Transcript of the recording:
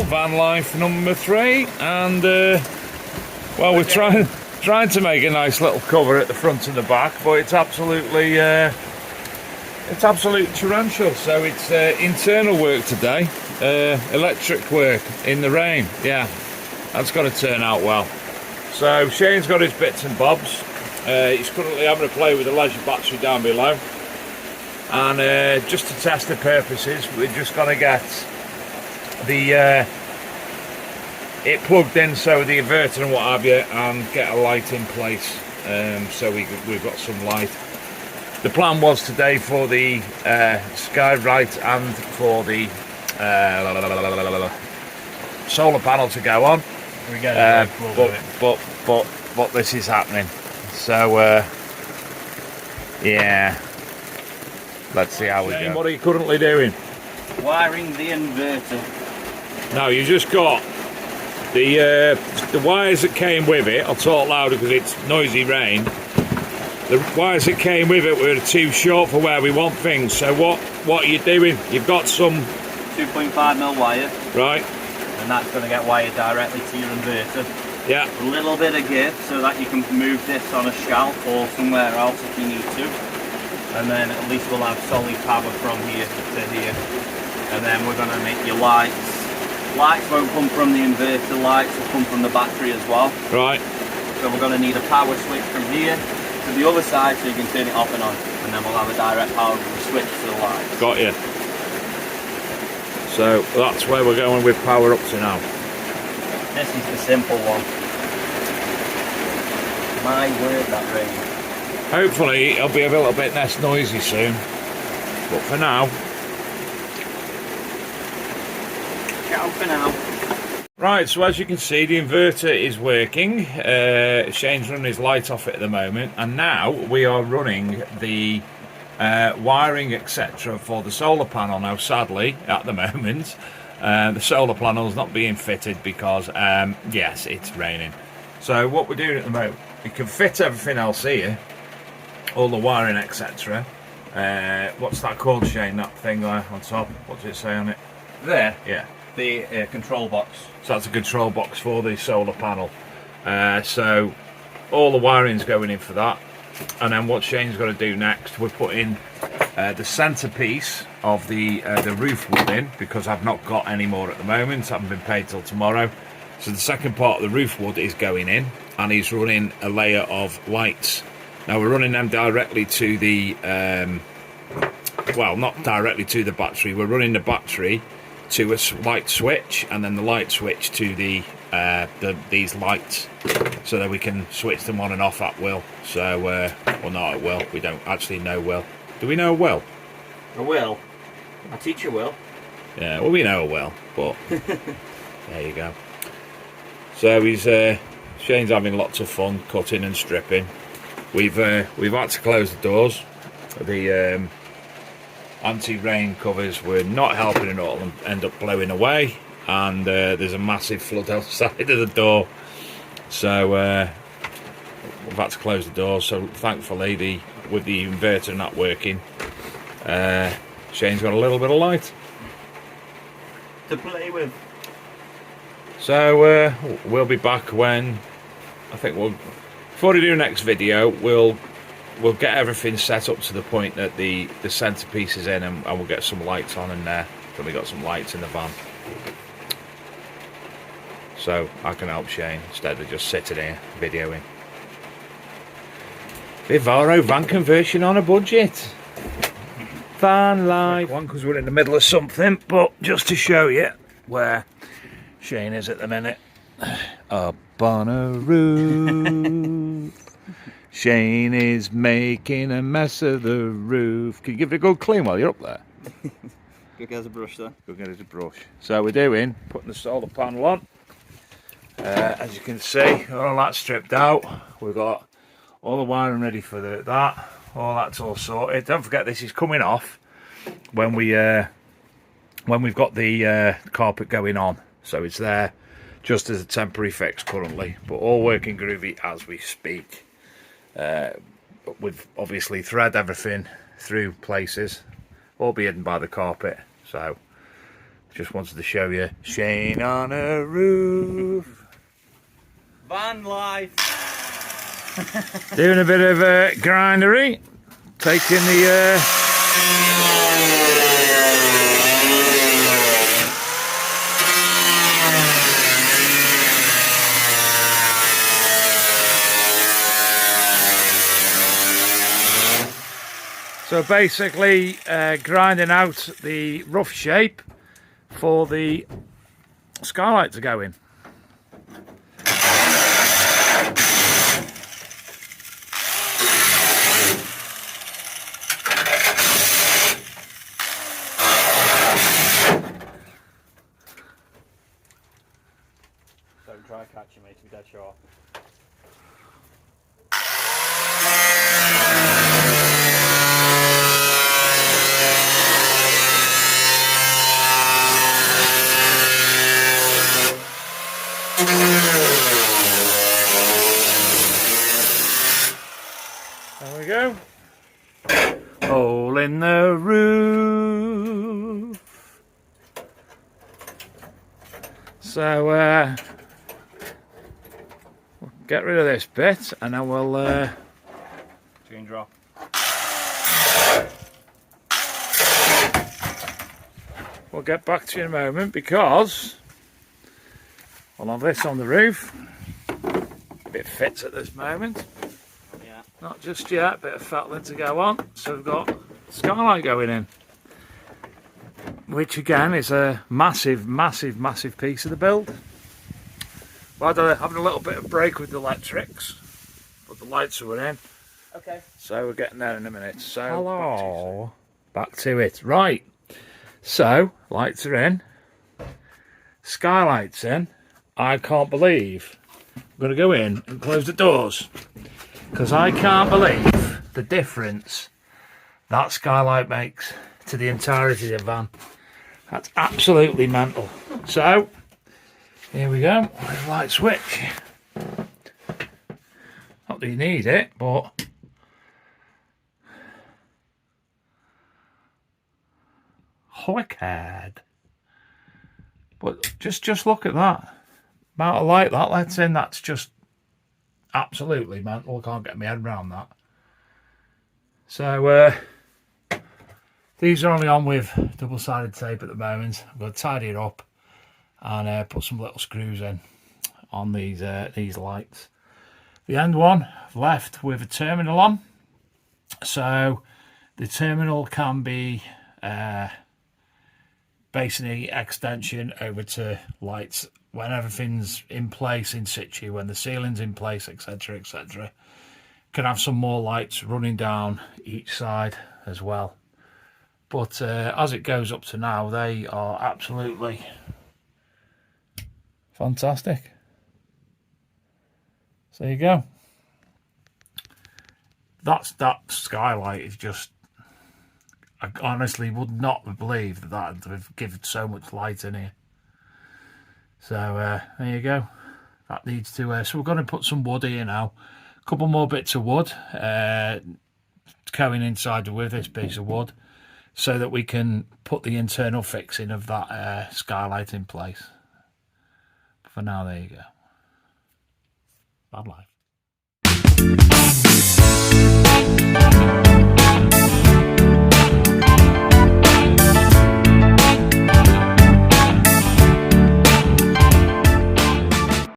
VanLife number 3, and well, we're trying to make a nice little cover at the front and the back, but it's absolutely torrential. So it's internal work today, electric work in the rain. Yeah, that's got to turn out well. So Shane's got his bits and bobs. He's currently having a play with the leisure battery down below, and just to test the purposes, we're just going to get the it plugged in, so the inverter and what have you, and get a light in place, so we've got some light. The plan was today for the Skylight and for the solar panel to go on, but this is happening. So yeah, let's see how we go. What are you currently doing? Wiring the inverter. Now you just got the wires that came with it. I'll talk louder because it's noisy rain. The wires that came with it were too short for where we want things. So what are you doing? You've got some 2.5mm wire, right, and that's going to get wired directly to your inverter. Yeah. A little bit of give so that you can move this on a shelf or somewhere else if you need to, and then at least we'll have solid power from here to here. And then we're going to make your lights. Lights won't come from the inverter, lights will come from the battery as well. Right. So we're going to need a power switch from here to the other side so you can turn it off and on. And then we'll have a direct power switch to the lights. Got you. So that's where we're going with power up to now. This is the simple one. My word, that rain. Hopefully it'll be a little bit less noisy soon. But for now, for now. Right, so as you can see, the inverter is working. Shane's running his light off it at the moment, and now we are running the wiring, etc., for the solar panel. Now, sadly, at the moment, the solar panel is not being fitted because, yes, it's raining. So what we're doing at the moment, we can fit everything else here, all the wiring, etc. What's that called, Shane? That thing there on top? What does it say on it? There? Yeah. The control box. So that's a control box for the solar panel. So all the wiring's going in for that, and then what Shane's got to do next, we're putting the centerpiece of the roof wood in, because I've not got any more at the moment. I haven't been paid till tomorrow. So the second part of the roof wood is going in, and he's running a layer of lights. Now we're running them directly to the well, not directly to the battery. We're running the battery to a light switch, and then the light switch to these lights, so that we can switch them on and off at will. So well, not at will, we don't actually know will. Do we know will? A will? A teacher will. Yeah, well, we know a will, but there you go. So he's Shane's having lots of fun cutting and stripping. We've had to close the doors. The anti-rain covers were not helping at all and end up blowing away, and there's a massive flood outside of the door, so we've had to close the door. So thankfully, with the inverter not working, Shane's got a little bit of light to play with. So we'll be back when, I think before we do the next video, we'll get everything set up to the point that the centerpiece is in, and we'll get some lights on in there. Then we got some lights in the van, so I can help Shane instead of just sitting here videoing. Vivaro van conversion on a budget. VanLife. One, because we're in the middle of something, but just to show you where Shane is at the minute. Up on a roof. Shane is making a mess of the roof. Can you give it a good clean while you're up there? Go get us a brush there. Go get us a brush. So we're putting the solar panel on. As you can see, all that's stripped out. We've got all the wiring ready for that. All that's all sorted. Don't forget, this is coming off when we've got the carpet going on. So it's there just as a temporary fix currently, but all working groovy as we speak. But we've obviously thread everything through places, or be hidden by the carpet. So just wanted to show you Shane on a roof. VanLife. Doing a bit of grindery, taking the so basically grinding out the rough shape for the skylight to go in. Don't try catching me, to be dead sure. There we go. Hole in the roof. So we'll get rid of this bit and then we'll Screen drop. we'll get back to you in a moment, because we'll have this on the roof. A bit fits at this moment. Yeah. Not just yet, bit of fettling to go on. So we've got skylight going in, which again is a massive, massive, massive piece of the build. Well, having a little bit of break with the electrics, but the lights were in. Okay. So we're getting there in a minute. So hello. Back to it. Right. So lights are in. Skylight's in. I can't believe I'm going to go in and close the doors, because I can't believe the difference that skylight makes to the entirety of the van. That's absolutely mental. So here we go. Light switch. Not that you need it, but wicked. But just look at that amount of light that lets in. That's just absolutely mental. I can't get my head around that. So these are only on with double-sided tape at the moment. I'm going to tidy it up and put some little screws in on these lights. The end one I've left with a terminal on, so the terminal can be basically extension over to lights when everything's in place in situ, when the ceiling's in place, etc, etc. Can have some more lights running down each side as well. But as it goes up to now, they are absolutely fantastic. So there you go. That skylight is just, I honestly would not believe that would have given so much light in here. So there you go. That needs to, so we're going to put some wood here now. A couple more bits of wood going inside with this piece of wood, so that we can put the internal fixing of that skylight in place. For now, there you go. VanLife.